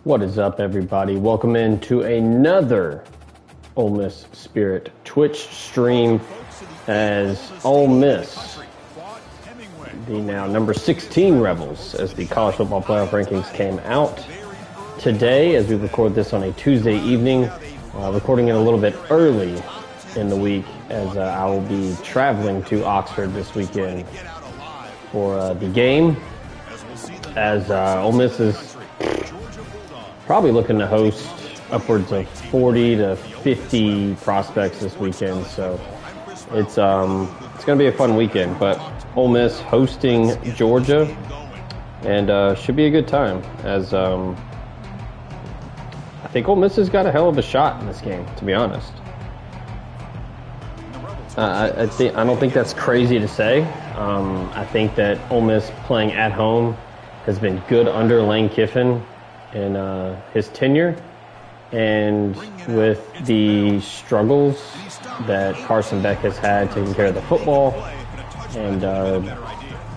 What is up, everybody? Welcome into another Ole Miss Spirit Twitch stream as Ole Miss, the now number 16 Rebels, as the college football playoff rankings came out today as we record this on a Tuesday evening, recording it a little bit early in the week as I will be traveling to Oxford this weekend for the game, as Ole Miss is probably looking to host upwards of 40 to 50 prospects this weekend, so it's going to be a fun weekend. But Ole Miss hosting Georgia, and should be a good time, as I think Ole Miss has got a hell of a shot in this game, to be honest. I don't think that's crazy to say. I think that Ole Miss playing at home has been good under Lane Kiffin in his tenure, and with the struggles that Carson Beck has had taking care of the football, and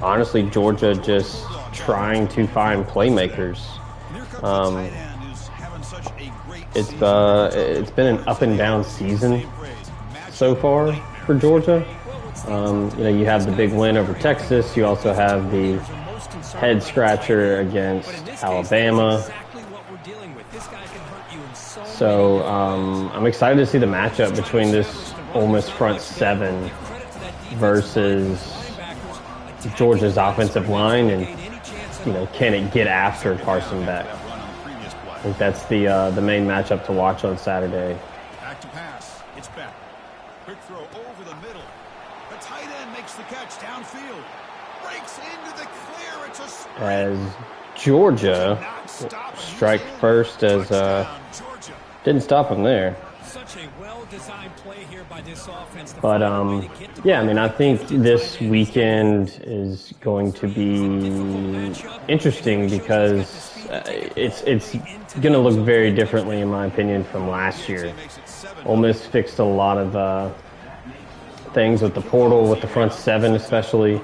honestly Georgia just trying to find playmakers. It's been an up and down season so far for Georgia. You have the big win over Texas. You also have the head scratcher against Alabama. So I'm excited to see the matchup between this Ole Miss front seven versus Georgia's offensive line, and can it get after Carson Beck? I think that's the main matchup to watch on Saturday. Back to pass. It's Beck. Quick throw over the middle. The tight end makes the catch downfield. Breaks into the clear. It's a strike. As Georgia strike first, as didn't stop him there. Such a well-designed play here by this offense. But yeah, I think this weekend is going to be interesting because it's going to look very differently, in my opinion, from last year. Ole Miss fixed a lot of things with the portal, with the front seven especially,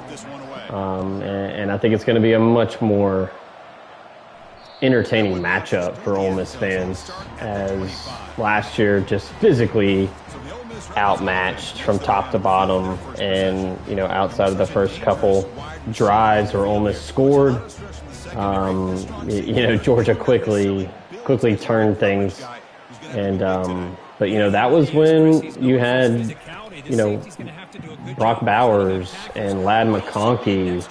and I think it's going to be a much more entertaining matchup for Ole Miss fans, as last year just physically outmatched from top to bottom, and outside of the first couple drives where Ole Miss scored, Georgia quickly turned things, and but that was when you had Brock Bowers and Ladd McConkey,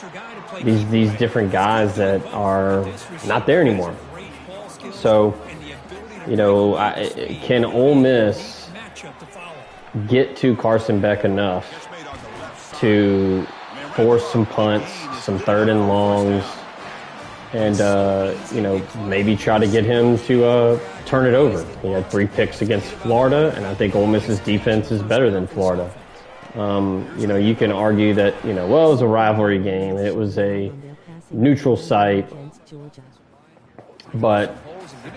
these different guys that are not there anymore. So, can Ole Miss get to Carson Beck enough to force some punts, some third and longs, and maybe try to get him to turn it over? He had 3 picks against Florida, and I think Ole Miss's defense is better than Florida. You can argue that, it was a rivalry game. It was a neutral site. But,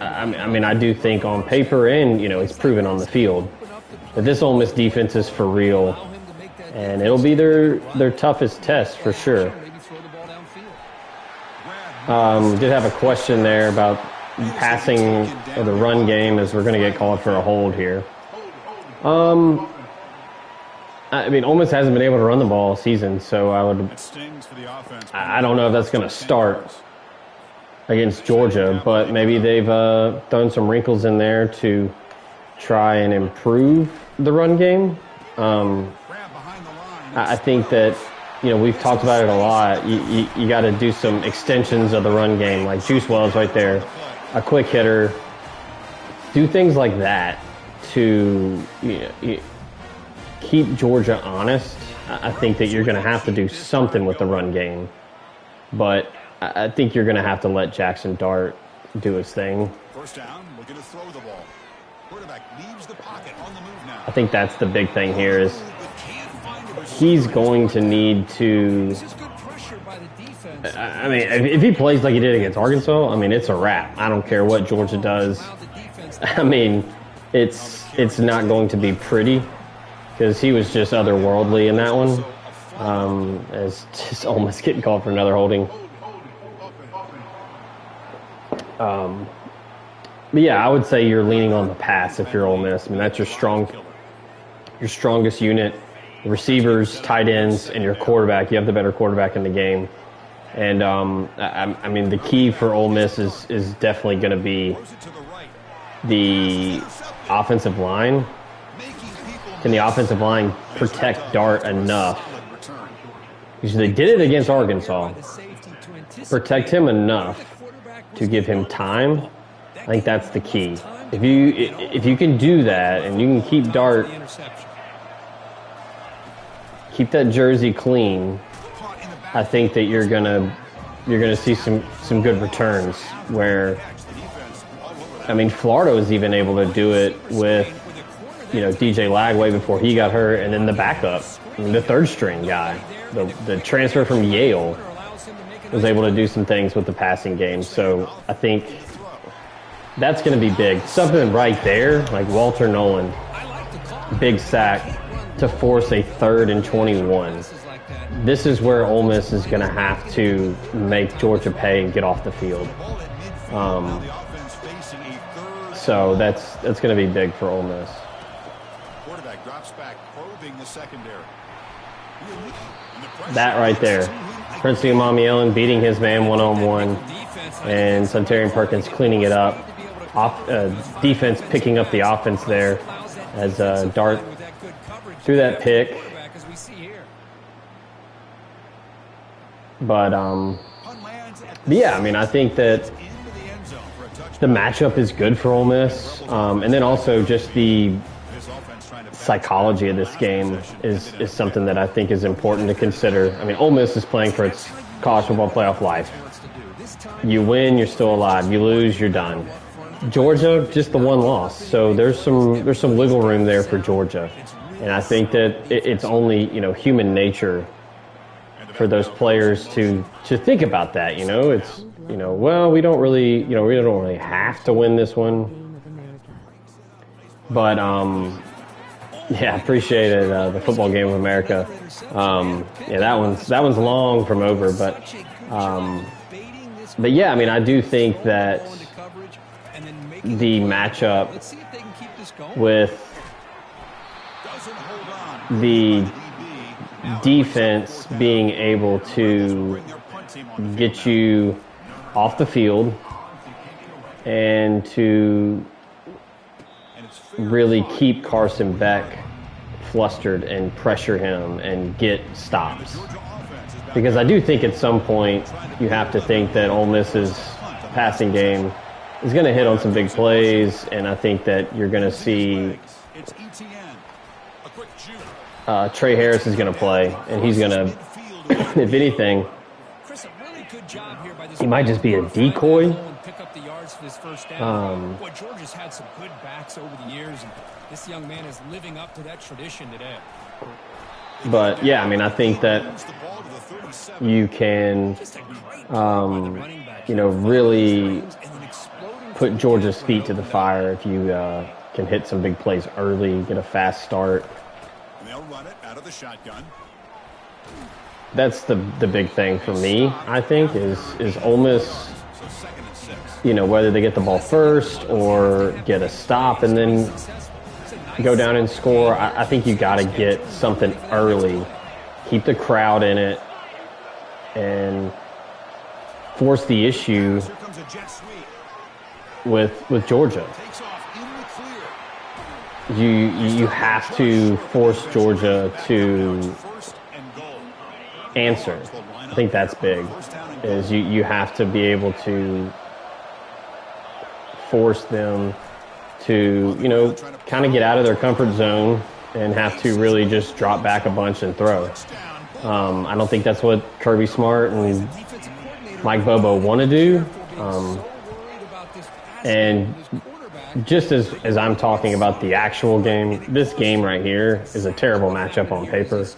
I do think on paper, and, it's proven on the field, that this Ole Miss defense is for real. And it'll be their toughest test for sure. Did have a question there about passing or the run game, as we're going to get called for a hold here. Ole Miss hasn't been able to run the ball all season, so I don't know if that's going to start against Georgia, but maybe they've thrown some wrinkles in there to try and improve the run game. I think that, we've talked about it a lot. You got to do some extensions of the run game, like Juice Wells right there, a quick hitter. Do things like that to keep Georgia honest. I think that you're going to have to do something with the run game, but I think you're going to have to let Jackson Dart do his thing. First down, looking to throw the ball. Quarterback leaves the pocket on the move now. I think that's the big thing here, is he's going to need to, if he plays like he did against Arkansas, it's a wrap. I don't care what Georgia does. It's not going to be pretty, because he was just otherworldly in that one, as just almost getting called for another holding. But yeah, I would say you're leaning on the pass if you're Ole Miss. I mean, that's your strongest unit. Receivers, tight ends, and your quarterback. You have the better quarterback in the game. And I mean, the key for Ole Miss is definitely going to be the offensive line. Can the offensive line protect Dart enough? Because they did it against Arkansas. Protect him enough to give him time. I think that's the key. If you can do that and you can keep Dart, keep that jersey clean, I think that you're gonna see some good returns. Where, I mean, Florida was even able to do it with, you know, DJ Lagway before he got hurt, and then the backup, I mean, the third string guy, the transfer from Yale, was able to do some things with the passing game. So I think that's going to be big. Something right there, like Walter Nolan, big sack to force a 3rd and 21. This is where Ole Miss is going to have to make Georgia pay and get off the field. So that's going to be big for Ole Miss. Quarterback drops back, probing the secondary. That right there. Prince Ellen beating his man one-on-one, and Sunterian Perkins cleaning it up. Defense picking up the offense there as Dart threw that pick. But yeah, I mean, I think that the matchup is good for Ole Miss, and then also just the psychology of this game is something that I think is important to consider. I mean, Ole Miss is playing for its college football playoff life. You win, you're still alive. You lose, you're done. Georgia, just the one loss, so there's some wiggle room there for Georgia, and I think that it's only, you know, human nature for those players to think about that. You know, it's, you know, well, we don't really have to win this one, but yeah, I appreciated the football game of America. Yeah, that one's long from over, but yeah, I mean, I do think that the matchup with the defense being able to get you off the field and to really keep Carson Beck flustered and pressure him and get stops. Because I do think at some point you have to think that Ole Miss's passing game is going to hit on some big plays, and I think that you're going to see Trey Harris is going to play, and he's going to, if anything, he might just be a decoy. Georgia's had some good backs over the years, and this young man is living up to that tradition today. But yeah, I mean, I think that you can, you know, really put Georgia's feet to the fire if you can hit some big plays early, get a fast start. And they'll run it out of the shotgun. That's the big thing for me, I think, is Ole Miss, you know, whether they get the ball first or get a stop and then go down and score. I think you got to get something early, keep the crowd in it, and force the issue with Georgia. You have to force Georgia to answer. I think that's big. Is you have to be able to force them to, you know, kind of get out of their comfort zone and have to really just drop back a bunch and throw. I don't think that's what Kirby Smart and Mike Bobo want to do. And just as I'm talking about the actual game, this game right here is a terrible matchup on paper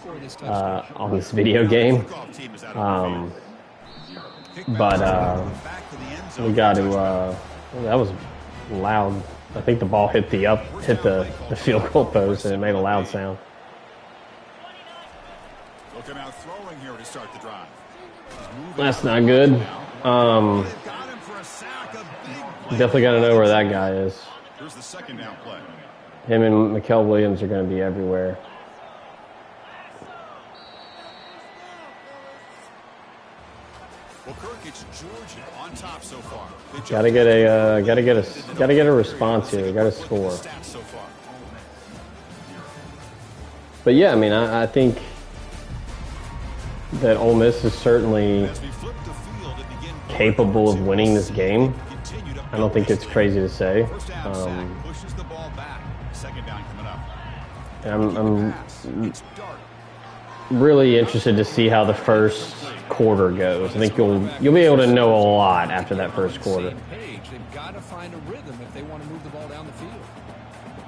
on this video game. But we got to. That was loud. I think the ball hit the field goal post, and it made a loud sound. Looking out throwing here to start the drive. That's not good. Definitely got to know where that guy is. Here's the second down play. Him and Mikael Williams are going to be everywhere. Well, Kirk, it's Georgia on top so far. Got to get a response here. Got to score. But yeah, I mean, I think that Ole Miss is certainly capable of winning this game. I don't think it's crazy to say. I'm really interested to see how the first quarter goes. I think you'll be able to know a lot after that first quarter. They've got to find a rhythm if they want to move the ball down the field.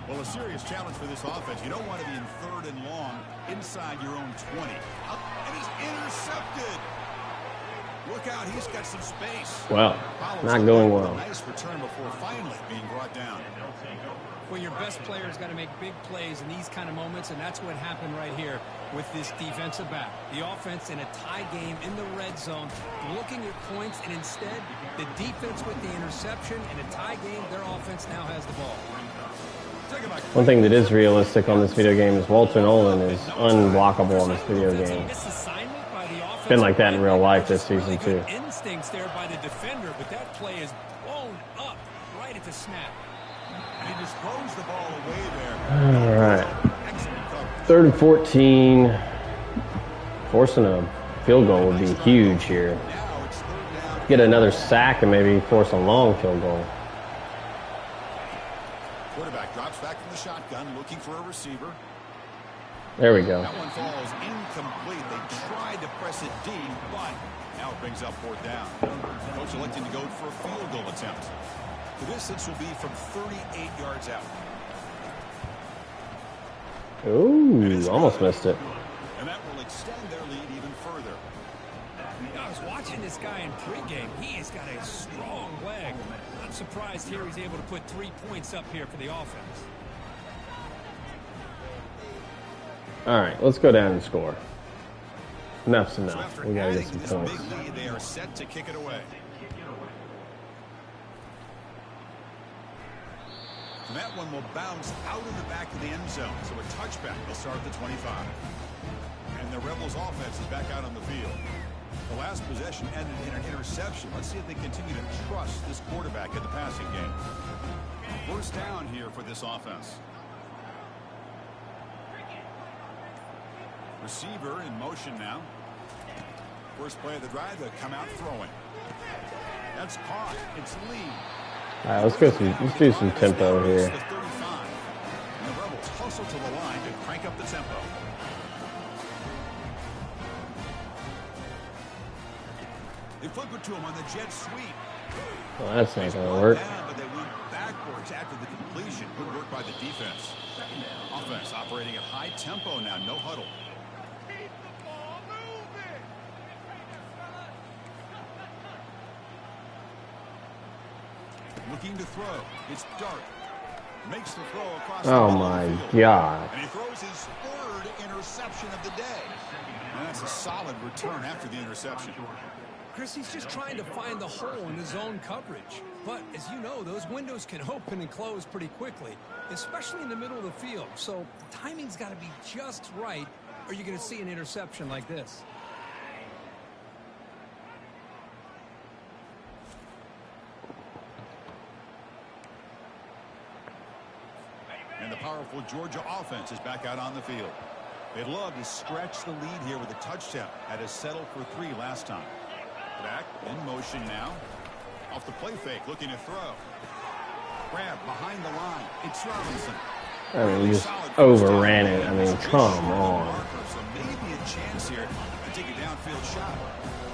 Well, a serious challenge for this offense. You don't want to be in 3rd and long inside your own 20. And he's intercepted. Look out, he's got some space. Well, not going well. Nice return before finally being brought down. Well, your best player's got to make big plays in these kind of moments, and that's what happened right here with this defensive back. The offense in a tie game in the red zone, looking at points, and instead, the defense with the interception. In a tie game, their offense now has the ball. One thing that is realistic on this video game is Walter Nolan is unblockable on this video game. It's been like that in real life this season, too. Instincts there by the defender, but that play is blown up right at the snap. He disposed the ball away there. All right. 3rd and 14. Forcing a field goal would be huge here. Get another sack and maybe force a long field goal. Quarterback drops back from the shotgun, looking for a receiver. There we go. That one falls incomplete. They tried to press it deep, but now it brings up 4th down. Coach electing to go for a field goal attempt. The distance will be from 38 yards out. Ooh, almost missed it. And that will extend their lead even further. I was watching this guy in pregame. He has got a strong leg. Not surprised here he's able to put 3 points up here for the offense. All right, let's go down and score. Enough's enough. We got to get some points. Big lead, they are set to kick it away. And that one will bounce out of the back of the end zone. So a touchback will start at the 25. And the Rebels offense is back out on the field. The last possession ended in an interception. Let's see if they continue to trust this quarterback in the passing game. 1st down here for this offense. Receiver in motion now. First play of the drive, they come out throwing. That's caught. It's Lee. All right, let's do some tempo here. And the Rebels hustle to the line to crank up the tempo. They flip it to him on the jet sweep. Well, that's not going to work. But they went backwards after the completion. Good work by the defense. Offense operating at high tempo now. No huddle. Looking to throw. It's Dart. Makes the throw across Oh the my field. God. And he throws his 3rd interception of the day. And that's a solid return after the interception. Chris, he's just trying to find the hole in his own coverage. But as you know, those windows can open and close pretty quickly, especially in the middle of the field. So the timing's got to be just right, or you're going to see an interception like this. And the powerful Georgia offense is back out on the field. They'd love to stretch the lead here with a touchdown. Had to settle for 3 last time. Back in motion now. Off the play fake, looking to throw. Grab behind the line. It's Robinson. I mean, we just overran it. I mean, come on. So maybe a chance here to take a downfield shot.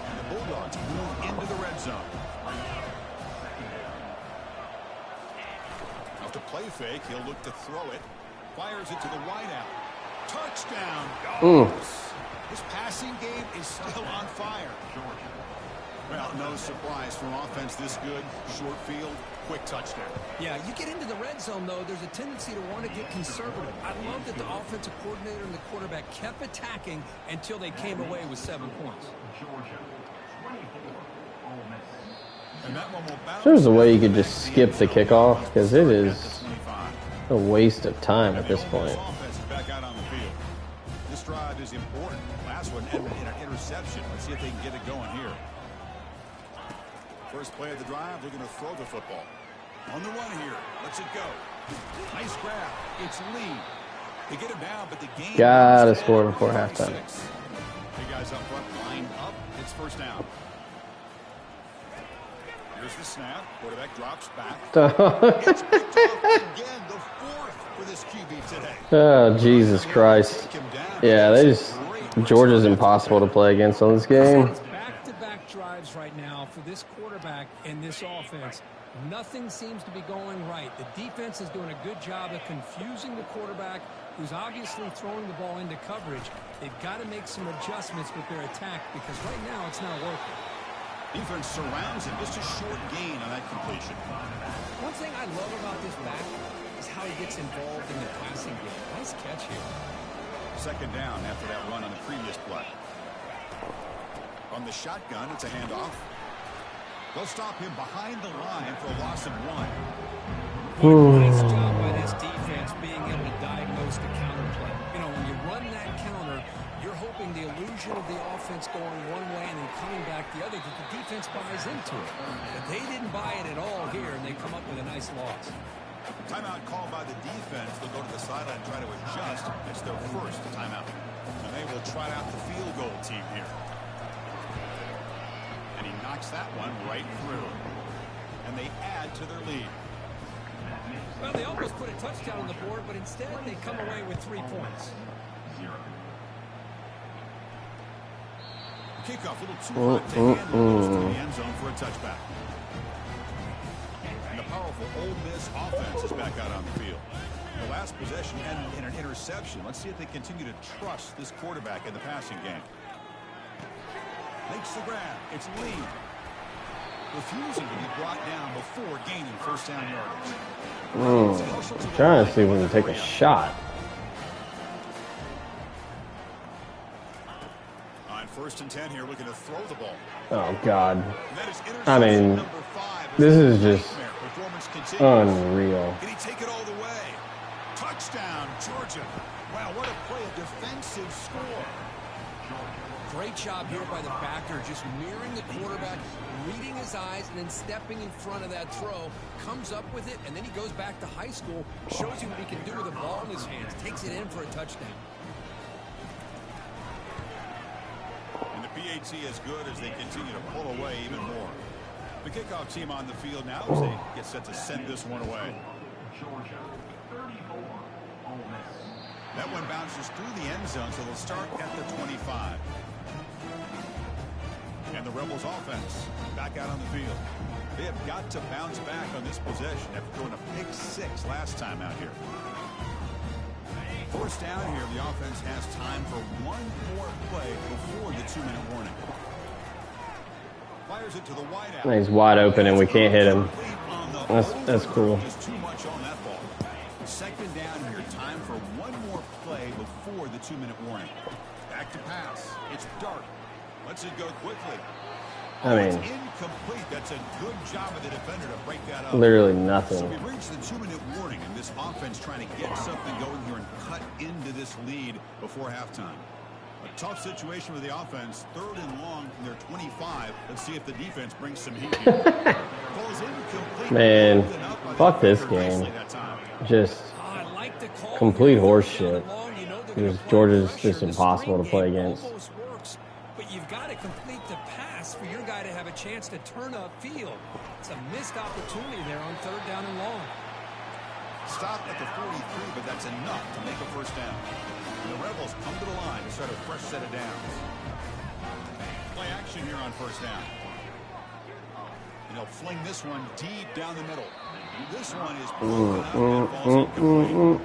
And the Bulldogs move into the red zone. Off the play fake, he'll look to throw it. Fires it to the wideout. Touchdown. Dawgs. His passing game is still on fire. Well, no surprise from offense this good. Short field, quick touchdown. Yeah, you get into the red zone, though, there's a tendency to want to get conservative. I love that the offensive coordinator and the quarterback kept attacking until they came away with 7 points. And that one will bounce. There's a way you could just skip the kickoff, because it is a waste of time at this point. Offense is back out on the field. This drive is important. Last one ended in an interception. Let's see if they can get it going here. First play of the drive, they're going to throw the football. On the run here. Lets it go. Nice grab. It's Lee. They get him down, but the game Gotta score before halftime. Hey guys up front, line up. It's first down. Here's the snap. Quarterback drops back. It's picked off again, the fourth for this QB today. Oh, Jesus Christ. Yeah, Georgia's impossible to play against on this game. Back-to-back drives right now for this quarterback and this offense. Nothing seems to be going right. The defense is doing a good job of confusing the quarterback, who's obviously throwing the ball into coverage. They've got to make some adjustments with their attack because right now it's not working. Defense surrounds him. Just a short gain on that completion. One thing I love about this back is how he gets involved in the passing game. Nice catch here. Second down after that run on the previous play. On the shotgun, it's a handoff. They'll stop him behind the line for a loss of 1. Nice job by this defense being able to diagnose the counter play. You know, when you run that counter, you're hoping the illusion of the offense going one way and then coming back the other, that the defense buys into it. But they didn't buy it at all here, and they come up with a nice loss. Timeout called by the defense. They'll go to the sideline and try to adjust. It's their first timeout. And they will try out the field goal team here. And he knocks that one right through. And they add to their lead. Well, they almost put a touchdown on the board, but instead they come away with 3 points. Kickoff a little too hot to handle. Goes to the end zone for a touchback. And the powerful Ole Miss offense is back out on the field. The last possession ended in an interception. Let's see if they continue to trust this quarterback in the passing game. Makes the grab. It's Lee. Refusing to be brought down before gaining first down yardage. Trying to see if we can take a shot. On 1st and 10 here, looking to throw the ball. Oh, God. I mean, this is just unreal. Can he take it all the way? Touchdown, Georgia. Wow, what a play, a defensive score. Great job here by the backer, just mirroring the quarterback, reading his eyes, and then stepping in front of that throw, comes up with it, and then he goes back to high school, shows you what he can do with the ball in his hands, takes it in for a touchdown. And the PAT as good as they continue to pull away even more. The kickoff team on the field now as they get set to send this one away. That one bounces through the end zone, so they'll start at the 25. And the Rebels offense back out on the field. They have got to bounce back on this possession after throwing a pick 6 last time out here. First down here, the offense has time for one more play before the 2-minute warning. Fires it to the wide out. He's wide open and we can't hit him. That's cool. Just too much on that ball. Second down here, time for one more play before the 2-minute warning. Back to pass. It's Dart. Lets it go quickly. I mean, it's incomplete. That's a good job of the defender to break that up. Literally nothing. So we reached the 2-minute warning, and this offense trying to get something going here and cut into this lead before halftime. A tough situation with the offense. 3rd and long from their 25. Let's see if the defense brings some heat here. Man, fuck this game. Just complete horseshit. Because Georgia's just impossible to play against. But you've got to complete the pass for your guy to have a chance to turn upfield. It's a missed opportunity there on 3rd down and long. Stopped at the 43, but that's enough to make a first down. And the Rebels come to the line to start a fresh set of downs. Play action here on first down. And they'll fling this one deep down the middle. This one is broken up and falls incomplete.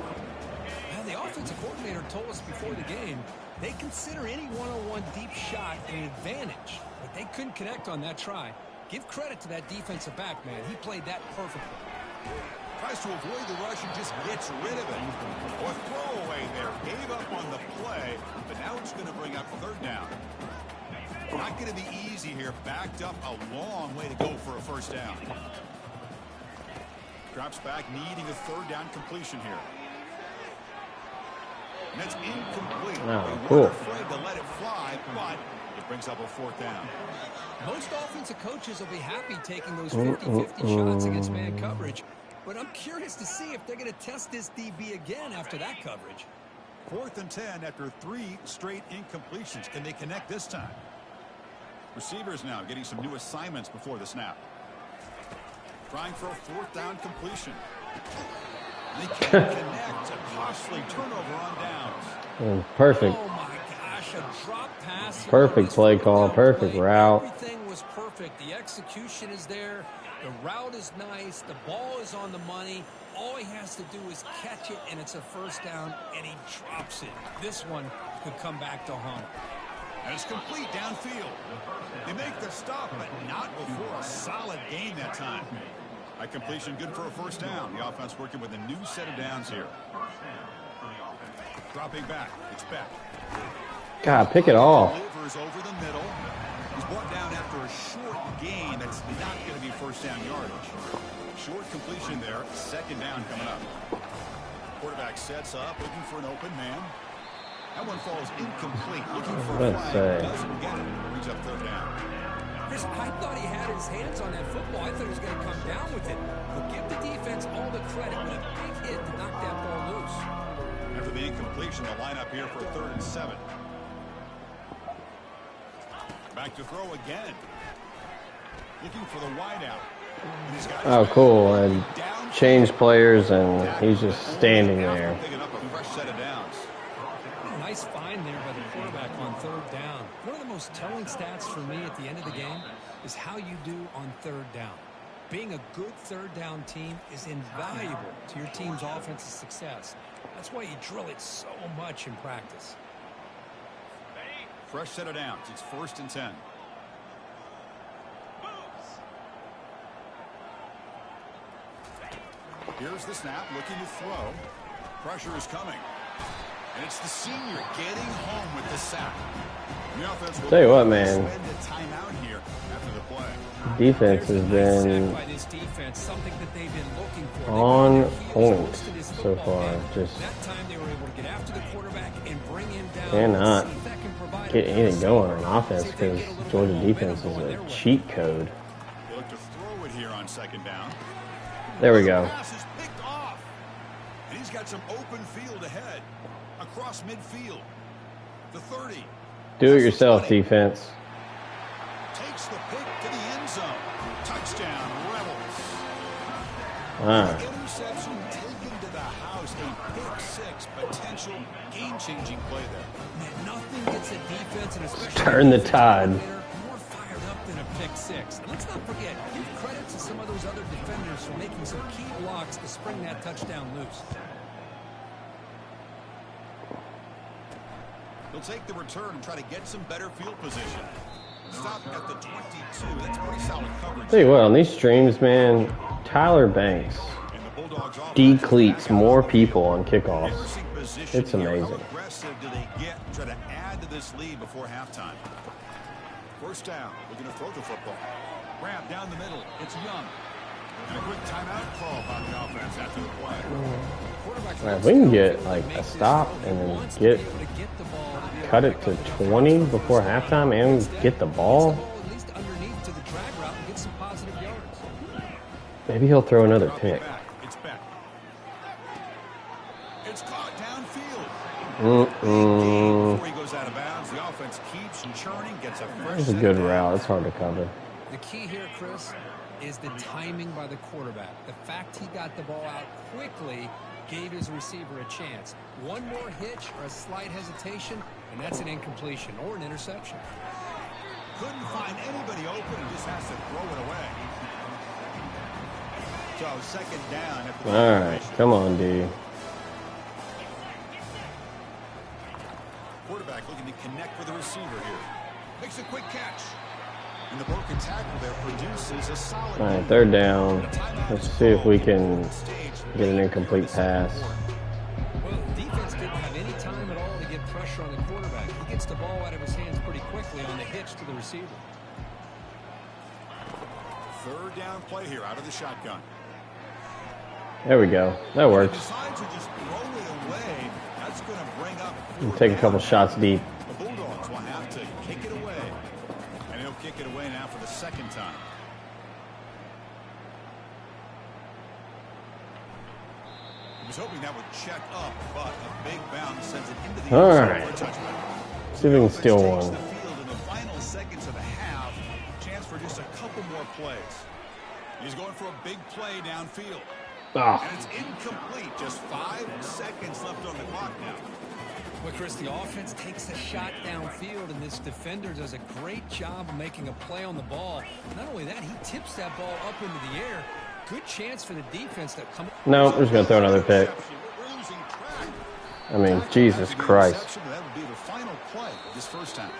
Now, the offensive coordinator told us before the game they consider any one-on-one deep shot an advantage, but they couldn't connect on that try. Give credit to that defensive back, man. He played that perfectly. Tries to avoid the rush and just gets rid of it. Or throwaway there. Gave up on the play, but now it's going to bring up 3rd down. Not going to be easy here. Backed up a long way to go for a first down. Drops back, needing a third down completion here. And that's incomplete. Oh, They cool. weren't afraid to let it fly, but it brings up a fourth down. Most offensive coaches will be happy taking those 50-50 shots against man coverage. But I'm curious to see if they're going to test this DB again after that coverage. 4th and 10 after 3 straight incompletions. Can they connect this time? Receivers now getting some new assignments before the snap. Trying for a 4th down completion. They can't connect. A costly turnover on downs. Perfect. Oh my gosh, a drop pass. Perfect play call, perfect route. Everything was perfect. The execution is there. The route is nice. The ball is on the money. All he has to do is catch it, and it's a first down, and he drops it. This one could come back to haunt him. And it's complete downfield. They make the stop, but not before a solid gain that time. That completion good for a first down. The offense working with a new set of downs here. Dropping back. It's Beck. God, pick it off. Delivers over the middle. He's brought down after a short gain. That's not going to be first down yardage. Short completion there. Second down coming up. Quarterback sets up, looking for an open man. That one falls incomplete. Looking for a flag. Doesn't get it. Brings up third down. Chris, I thought he had his hands on that football. I thought he was going to come down with it. But give the defense all the credit with a big hit to knock that ball loose. After the incompletion, the lineup here for a 3rd and 7. Back to throw again. Looking for the wideout. Oh, cool. And change players, and he's just standing there. Picking up a fresh set of downs. Nice find there by the quarterback on 3rd down. One of the most telling stats for me at the end of the game is how you do on 3rd down. Being a good 3rd down team is invaluable to your team's offensive success. That's why you drill it so much in practice. Fresh set of downs. It's 1st and 10. Here's the snap, looking to throw. Pressure is coming. And it's the senior getting home with the sack. The offense will Tell you what, man. spend a timeout here after the play. Defense has been on point so far. Just cannot get anything going on offense because Georgia defense is a cheat code. They look to throw it here on 2nd down. There we go. The pass is picked off. And he's got some open field ahead. Across midfield. The 30. Do it yourself, defense. Takes the pick to the end zone. Touchdown, Rebels. Interception taken to the house. A pick 6 potential game-changing play there. Man, nothing gets a defense, and especially Turn the tide. more fired up than a pick 6. And let's not forget, give credit to some of those other defenders for making some key blocks to spring that touchdown loose. He'll take the return and try to get some better field position. Stop at the 22. That's pretty solid coverage. Tell you what, on these streams, man, Tyler Banks decleats more people on kickoffs. It's amazing. How aggressive do they get to try to add to this lead before halftime? First down. Looking to throw the football. Ramp down the middle. It's Young. And a quick timeout call by the offense after the play. If we can get like a stop and then cut it to 20 before halftime and get the ball, maybe he'll throw another pick. It's Beck. It's caught downfield. Before he goes out of bounds, the offense keeps churning, gets a fresh. It's a good route. It's hard to cover. The key here, Chris, is the timing by the quarterback. The fact he got the ball out quickly gave his receiver a chance. One more hitch or a slight hesitation, and that's an incompletion or an interception. Couldn't find anybody open and just has to throw it away. So 2nd down. All right, come on, D. Quarterback looking to connect with the receiver here. Makes a quick catch. And the broken tackle there produces a solid. All right, 3rd down. Let's see if we can get an incomplete pass. Well, the defense didn't have any time at all to get pressure on the quarterback. He gets the ball out of his hands pretty quickly. quickly on the hitch to the receiver. Third down play here out of the shotgun. There we go. That works. Decides to just throw it away. That's going to bring up. We'll take a couple shots deep. The Bulldogs will have to kick it away. And he'll kick it away now for the second time. He was hoping that would check up, but a big bounce sends it into the All end zone right. for a touchback. See if we can steal Takes one. the field in the final seconds of the half. Chance for just a couple more plays. He's going for a big play downfield. Ah. And it's incomplete. Just 5 seconds left on the clock now. Well, Chris, the offense takes a shot downfield, and this defender does a great job of making a play on the ball. Not only that, he tips that ball up into the air. Good chance for the defense to come. No, we're just going to throw another pick. We're losing track. I mean, Jesus Christ. That would be the final play of this first half.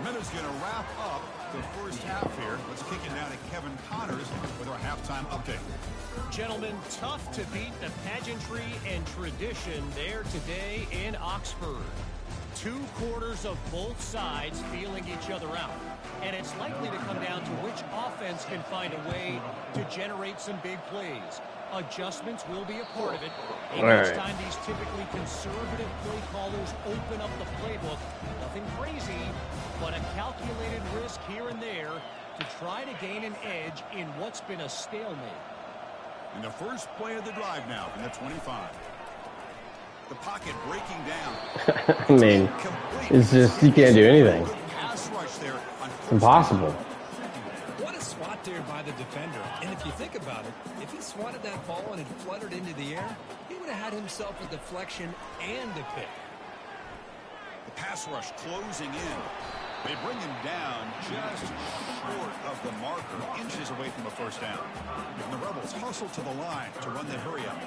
Minutes going to wrap up the first half here. Let's kick it now to Kevin Connors with our halftime update. Gentlemen, tough to beat the pageantry and tradition there today in Oxford. 2 quarters of both sides feeling each other out. And it's likely to come down to which offense can find a way to generate some big plays. Adjustments will be a part of it. And each time these typically conservative play callers open up the playbook, nothing crazy, but a calculated risk here and there to try to gain an edge in what's been a stalemate. And the first play of the drive now from the 25. The pocket breaking down. I mean, it's just, you can't do anything. It's impossible. What a swat there by the defender. And if you think about it, if he swatted that ball and it fluttered into the air, he would have had himself a deflection and a pick. The pass rush closing in. They bring him down just short of the marker, inches away from a first down. And the Rebels hustle to the line to run the hurry up.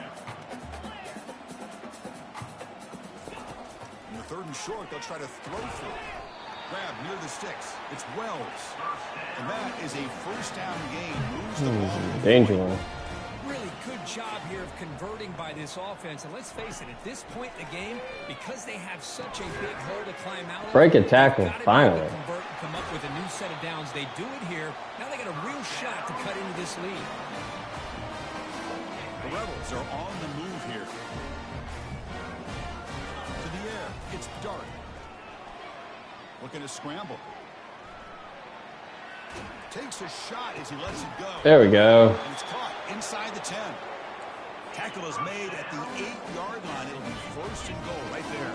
In the third and short, they'll try to throw through. Grab near the sticks. It's Wells. And that is a first down gain. Moves the ball. Danger one. Really good job here of converting by this offense. And let's face it, at this point in the game, because they have such a big hole to climb out of, Break a tackle, finally. Convert and come up with a new set of downs. They do it here. Now they got a real shot to cut into this lead. The Rebels are on the move here. To the air. It's Dart. Looking to scramble. Takes a shot as he lets it go. There we go. And it's caught inside the 10. Tackle is made at the 8-yard line. It'll be first and goal right there.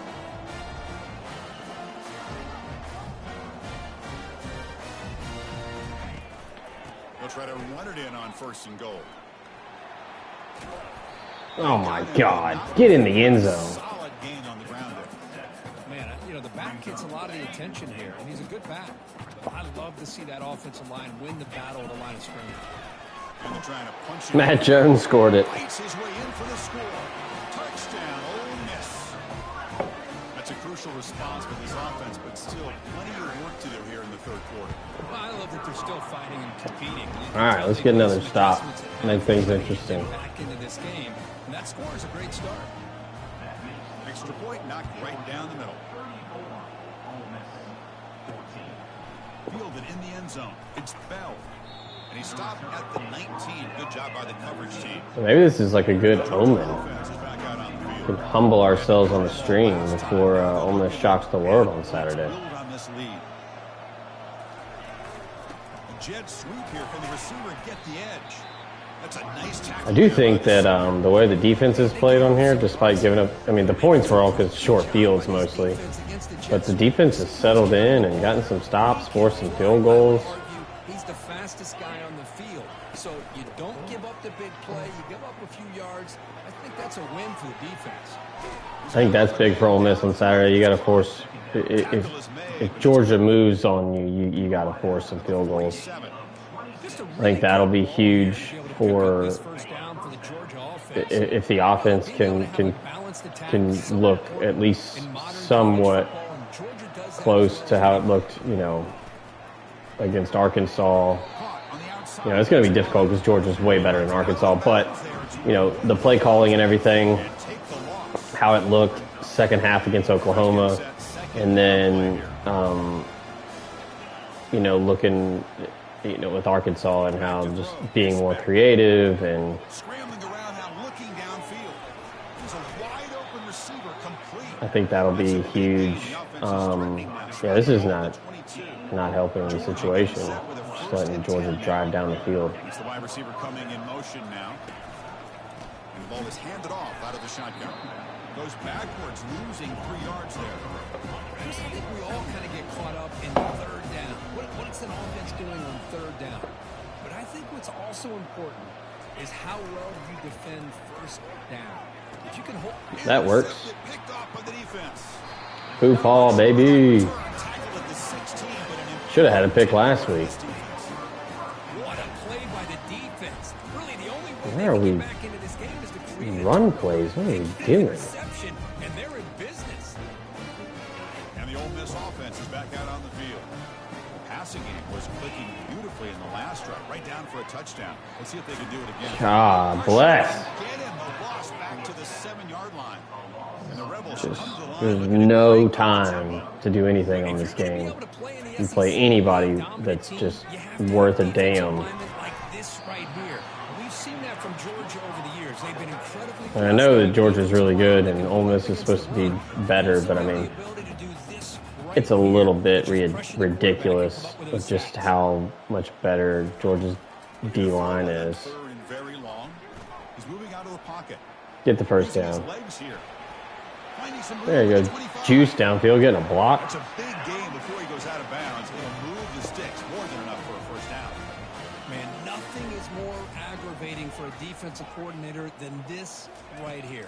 They'll try to run it in on first and goal. Oh my God. Get in the end zone. Solid gain on the ground there. Man, you know, the back gets a lot of the attention here, and he's a good back. But I love to see that offensive line win the battle at the line of scrimmage. And they're trying to punch it. Matt Jones scored it. Fights his way in for the score. Touchdown, Ole Miss. That's a crucial response for this offense, but still plenty of work to do here in the third quarter. Well, I love that they're still fighting and competing. All right, let's get another stop. Make things interesting. Back into this game, and that score is a great start. Extra point knocked right down the middle. Fielded in the end zone. It's Bell. And he stopped at the 19. Good job by the coverage team. Maybe this is like a good omen. Offense is back out on the We field. can humble ourselves on the stream before Ole Miss shocks the world on Saturday. Build on this lead. A jet sweep here. Can the receiver get the edge? That's a nice tackle. I do think that the way the defense is played on here, despite giving up, I mean, the points were all because short fields mostly. But the defense has settled in and gotten some stops, forced some field goals. He's the fastest guy on the field. So you don't give up the big play. You give up a few yards. I think that's a win for the defense. I think that's big for Ole Miss on Saturday. You got to force, if Georgia moves on you, you got to force some field goals. I think that'll be huge for if the offense can look at least somewhat close to how it looked, you know, against Arkansas. You know, it's going to be difficult because Georgia's way better than Arkansas, but, you know, the play calling and everything, how it looked second half against Oklahoma, and then you know, looking, you know, with Arkansas and how just being more creative and Scrambling around now, looking downfield. There's a wide open receiver, complete. I think that'll be huge. Yeah, this is not helping the situation. Just letting Georgia drive down the field. It's the wide receiver coming in motion now. And the ball is handed off out of the shotgun. Goes backwards, losing 3 yards there. I think we all kind of get caught up in third down. What's an offense doing on third down? But I think what's also important is how well you defend first down. If you can hold that works. Picked off by the defense. Foo Paul, baby. Should have had a pick last week. What a play by the defense. Really, the only way Where are they we? get back into this game is to create Run plays. What are we doing? interception, and they're in business. And the Ole Miss offense is back out on the field. The passing game was clicking beautifully in the last drive, right down for a touchdown. Let's see if they can do it again. God bless. Get him the loss back to the 7-yard line. And the Rebels Just, come to the line. there's no time to do anything on this game. You play anybody that's just worth a damn. Like this right here. We've seen that from Georgia over the years. They've been incredibly. And I know that Georgia's really good and Ole Miss is supposed to be better, but I mean, it's a little bit ridiculous of just how much better Georgia's D-line is. Very long. He's moving out of the pocket. Get the first down. Legs here. Finding some room There you at go. 25. Juice downfield, getting a block. It's a big game before he goes out of bounds. It'll move the sticks more than enough for a first down. Man, nothing is more aggravating for a defensive coordinator than this right here.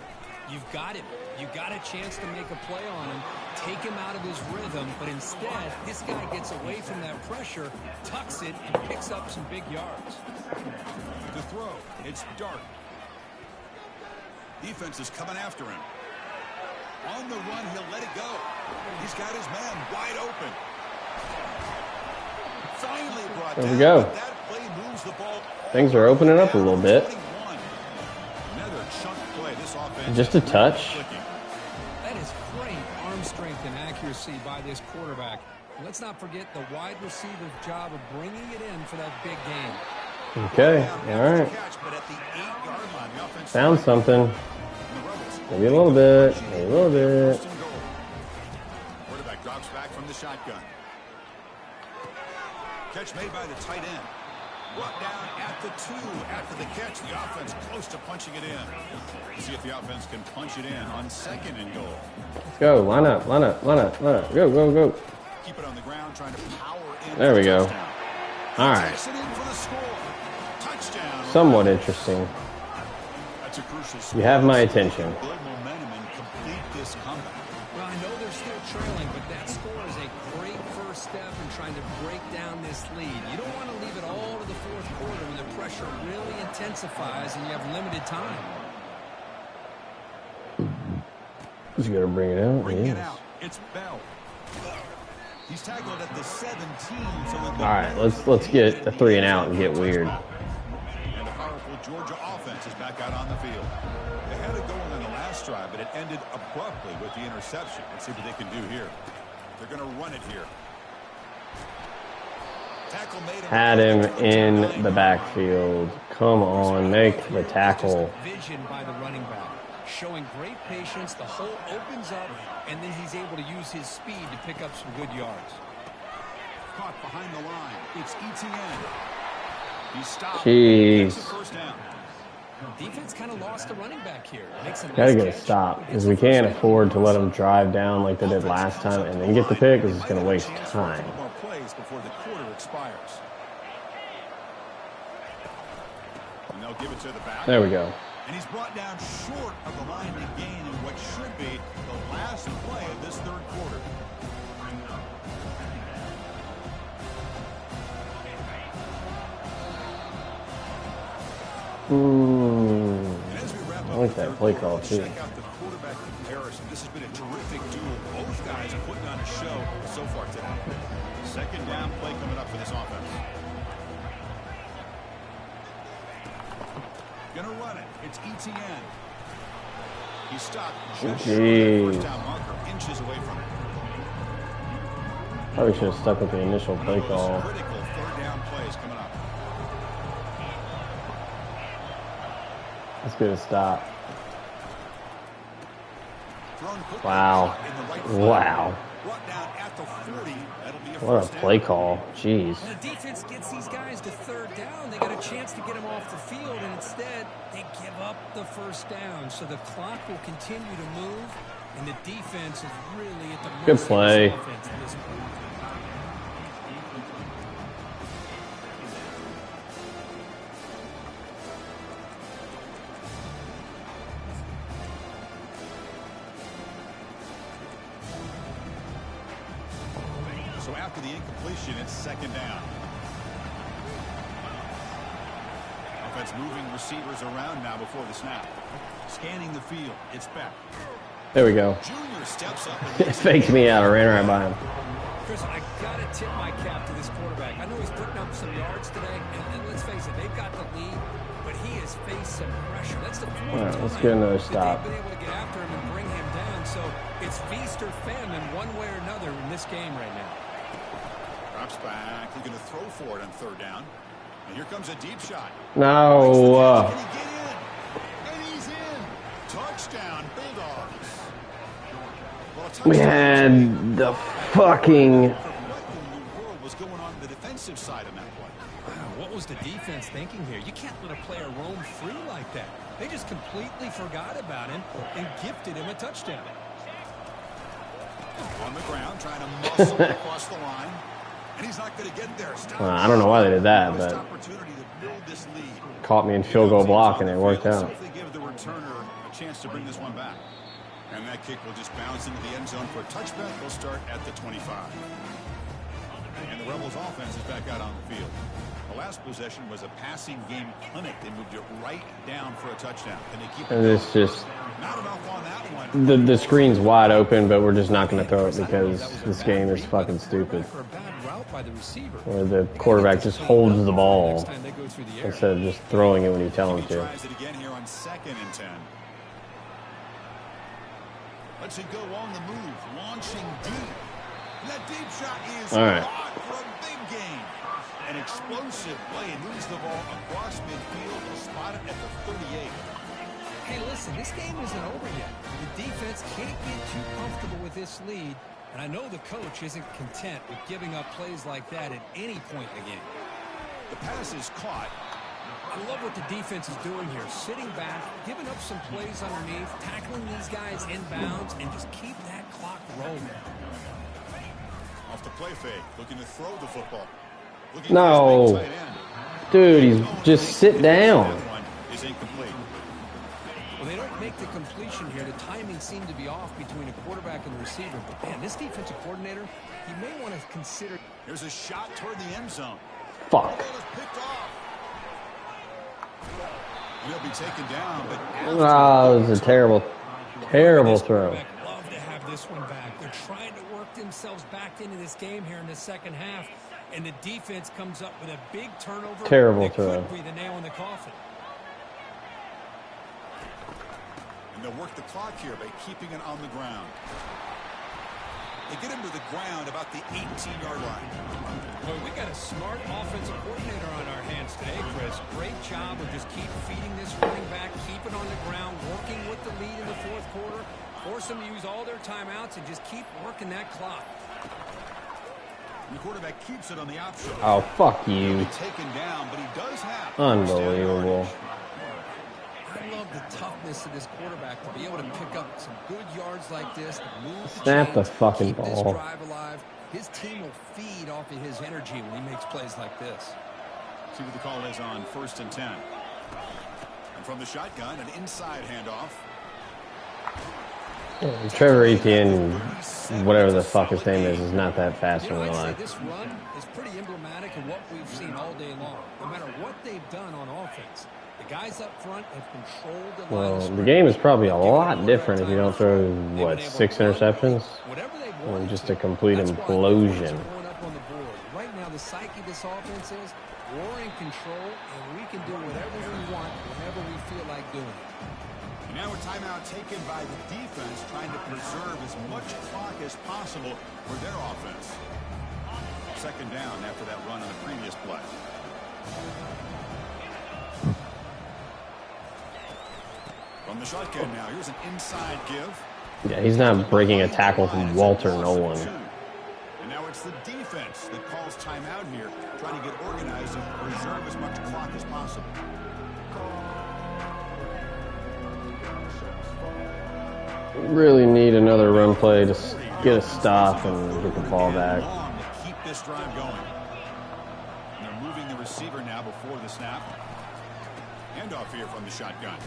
You've got him. You've got a chance to make a play on him, take him out of his rhythm, but instead, this guy gets away from that pressure, tucks it, and picks up some big yards. To throw, it's Dart. Defense is coming after him. On the run, he'll let it go. He's got his man wide open. Finally brought There down. we go. That play moves the ball. Things are opening up a little bit. 21. Another chunk play. This offense Just a touch. That is great arm strength and accuracy by this quarterback. Let's not forget the wide receiver's job of bringing it in for that big game. Okay, all right. Found something. Maybe a little bit. Maybe a little bit. Quarterback drops back from the shotgun. Catch made by the tight end. Brought down at the 2. After the catch, the offense close to punching it in. Let's see if the offense can punch it in on 2nd and goal. Let's go. Line up, line up, line up, line up. Go, go, go. Keep it on the ground, trying to power in. There we go. Touchdown. All right. Takes it in for the score. Touchdown. Somewhat interesting. That's a crucial You have my attention. Build momentum and complete this comeback. Well, I know they're still trailing, but that score is a great first step in trying to break down this lead. You don't want to leave it all to the fourth quarter when the pressure really intensifies and you have limited time. Who's going to bring it out? Bringing it Yes. out. It's Bell. He's tackled at the 17. So All right, let's get a 3 and out and get weird. And a powerful Georgia offense is back out on the field. They had it going on the last drive, but it ended abruptly with the interception. Let's see what they can do here. They're going to run it here. Tackle made. Had him in the backfield. Come on, make the tackle. Vision by the running back. Showing great patience. The hole opens up, and then he's able to use his speed to pick up some good yards. Caught behind the line. It's Etienne. He stopped. Jeez. Gets the first down. Defense kind of lost the running back here. Makes a nice Gotta get a catch. stop because we can't afford to let them drive down like they did last time and then get the pick because it's going to waste time. More plays before the quarter expires. And they'll give it to the back. There we go. And he's brought down short of the line to gain in what should be the last play of this third quarter. I like that play call too. Check out the quarterback comparison. This has been a terrific duel. Both guys are putting on a show so far today. 2nd down play coming up for this offense. Gonna run it. It's Etienne. He stopped just short of the first down marker, inches away from it. Probably should have stuck with the initial play call. Critical third down plays coming up. Let's get a stop. Wow. Wow. What a play call. Jeez. The defense gets these guys to third down. They got a chance to get them off the field, and instead they give up the first down. So the clock will continue to move, and the defense is really at the mercy good play. of this offense at this point. So after the incompletion, it's second down. Offense moving receivers around now before the snap. Scanning the field, it's Beck. There we go. Junior steps up. It faked me out. I ran right by him. Chris, I got to tip my cap to this quarterback. I know he's putting up some yards today, and let's face it, they've got the lead, but he has faced some pressure. That's the fourth All right, time let's get another that stop. they've been able to get after him and bring him down. So it's feast or famine one way or another in this game right now. Drops back, looking to throw for it on third down. And here comes a deep shot. No. Can he get in? And he's in. Touchdown, Bulldogs. We had the fucking... What in the world was going on the defensive side of that play? Wow, what was the defense thinking here? You can't let a player roam free like that. They just completely forgot about him and gifted him a touchdown. On the ground, trying to muscle across the line. And he's not going to get there. I don't know why they did that, but Opportunity to build this lead. caught me in field goal block and it worked out. They give the returner a chance to bring this one back. And that kick will just bounce into the end zone for a touchback. They'll start at the 25. And the Rebels offense is back out on the field. The last possession was a passing game clinic. They moved it right down for a touchdown. And they keep it And it's just... not enough on that one. The screen's wide open, but we're just not going to throw it because this game is fucking stupid. For a bad route by the receiver. Where the quarterback just holds the ball Next time they go through the air. instead of just throwing it when you tell him He to. tries it again here on 2nd and 10. Lets it go on the move, launching deep. That deep shot is All right. caught for a big gain. An explosive play, moves the ball across midfield. He'll spot it at the 38. Hey, listen, this game isn't over yet. The defense can't get too comfortable with this lead, and I know the coach isn't content with giving up plays like that at any point in the game. The pass is caught. I love what the defense is doing here, sitting back, giving up some plays underneath, tackling these guys inbounds, and just keep that clock rolling. Off the play fake, looking to throw the football. Looking No. for his big tight end. Dude, he's just sit down. That one is incomplete. Well, they don't make the completion here. The timing seemed to be off between a quarterback and the receiver. But, man, this defensive coordinator, he may want to consider. Here's a shot toward the end zone. Fuck. Ball is picked off. And he'll be taken down, but Oh, it was a terrible This throw. quarterback love to have this one back. They're trying to work themselves back into this game here in the second half. And the defense comes up with a big turnover. Terrible that throw. could be the nail in the coffin. and they'll work the clock here by keeping it on the ground. They get him to the ground about the 18-yard line. Boy, we got a smart offensive coordinator on our hands today, Chris. Great job of just keep feeding this running back, keep it on the ground, working with the lead in the fourth quarter, force them to use all their timeouts, and just keep working that clock. And the quarterback keeps it on the option. Oh, fuck He'll you. be taken down, but he does have Unbelievable. I love the toughness of this quarterback to be able to pick up some good yards like this, to move the Snap the chains, fucking keep this ball. drive alive. His team will feed off of his energy when he makes plays like this. See what the call is on 1st and 10. And from the shotgun, an inside handoff. Trevor Etienne, whatever the fuck his name is not that fast in real I'd say life. this run is pretty emblematic of what we've seen all day long. No matter what they've done on offense, the guys up front have controlled the line of Well, the scrimmage. game is probably a They've given lot the different if you don't throw, They've been what, able 6 to run interceptions? whatever they Or wanted just to. a complete That's why the implosion. points are going up on the board. Right now, the psyche of this offense is we're in control, and we can do whatever we want whenever we feel like doing it. And now a timeout taken by the defense, trying to preserve as much clock as possible for their offense. second down after that run on the previous play. From the shotgun now, here's an inside give. Yeah, he's not breaking a tackle from Walter Nolan. And now it's the defense that calls timeout here, trying to get organized and preserve as much clock as possible. Really need another run play to get a stop and get the ball back. Keep this drive going. And they're moving the receiver now before the snap. Handoff here from the shotgun.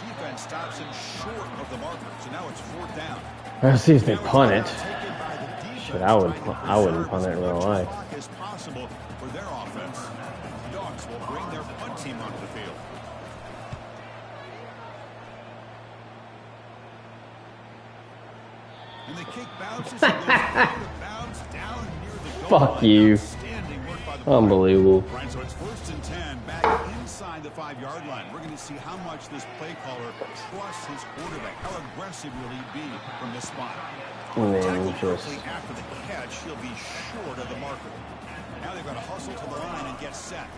Defense stops him short of the marker, so now it's fourth down. Let's see if they punt it. Shit, I wouldn't punt it in real life. As possible for their offense. Dawgs will bring their punt team onto the field. And the kick bounces and goes out of bounds down near the goal Fuck you. Unbelievable. Right, so it's 1st and 10 back inside the 5-yard line. We're going to see how much this play caller trusts his quarterback. How aggressive will he be from this spot? Tackle quickly after the catch, he'll be short of the marker. Now they've got to hustle to the line and get set.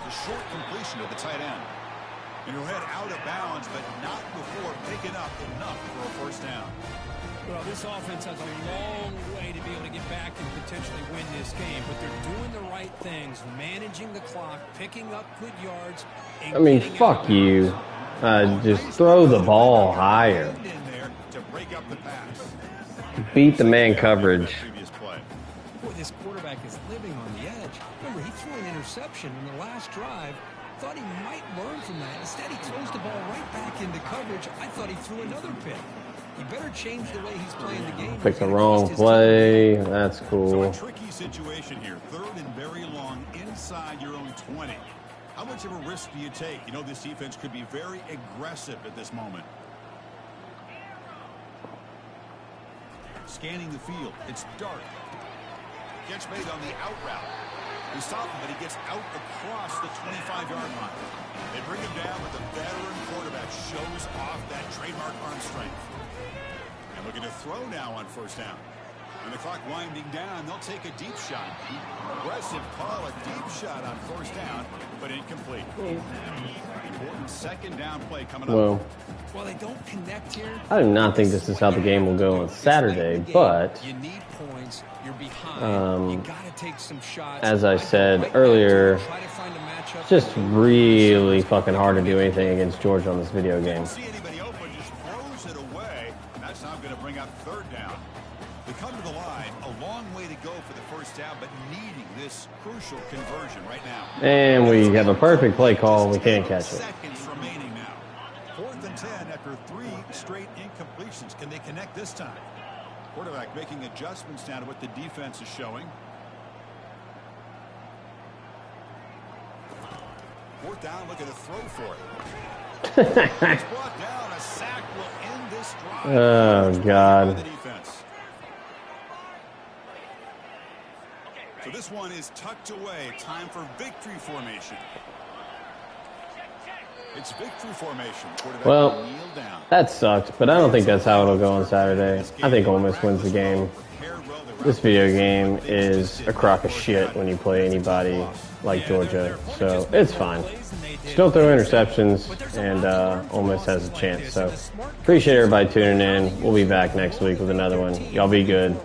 The short completion to the tight end. And he'll head out of bounds, but not before picking up enough for a first down. Well, this offense has a long way to be able to get back and potentially win this game, but they're doing the right things, managing the clock, picking up good yards. I mean, fuck you. Just throw the ball higher. Beat the man coverage. Boy, this quarterback is living on the edge. Remember, he threw an interception in the last drive. Thought he might learn from that. Instead, he throws the ball right back into coverage. I thought he threw another pick. He better change the way he's playing the game. Picked the wrong play. That's cool. So a tricky situation here. 3rd and very long inside your own 20. How much of a risk do you take? You know, this defense could be very aggressive at this moment. Scanning the field. It's dark. Catch made on the out route. He stopped him, but he gets out across the 25-yard line. They bring him down, but the veteran quarterback shows off that trademark arm strength. And looking to throw now on 1st down. And the clock winding down, they'll take a deep shot. Aggressive call, a deep shot on 1st down, but incomplete. Important 2nd down play coming up. Well, they don't connect here. I do not think this is how the game will go on Saturday, but you need points. You're behind. You gotta take some shots. As I said earlier, it's just really fucking hard to do anything against Georgia on this video game. See anybody open, just throws it away. That's now going to bring up 3rd down. They come to the line, a long way to go for the 1st down, but needing this crucial conversion right now. And we have a perfect play call. We can't catch it. Seconds remaining now. 4th and 10 after 3 straight incompletions. Can they connect this time? Quarterback making adjustments now to what the defense is showing. 4th down, looking to throw for it. It's brought down. A sack will end this drive. Oh, God. So this one is tucked away. Time for victory formation. It's victory formation. Well, that sucked, but I don't think that's how it'll go on Saturday. I think Ole Miss wins the game. This video game is a crock of shit when you play anybody like Georgia, so it's fine. Just don't throw interceptions, and Ole Miss has a chance. So appreciate everybody tuning in. We'll be back next week with another one. Y'all be good.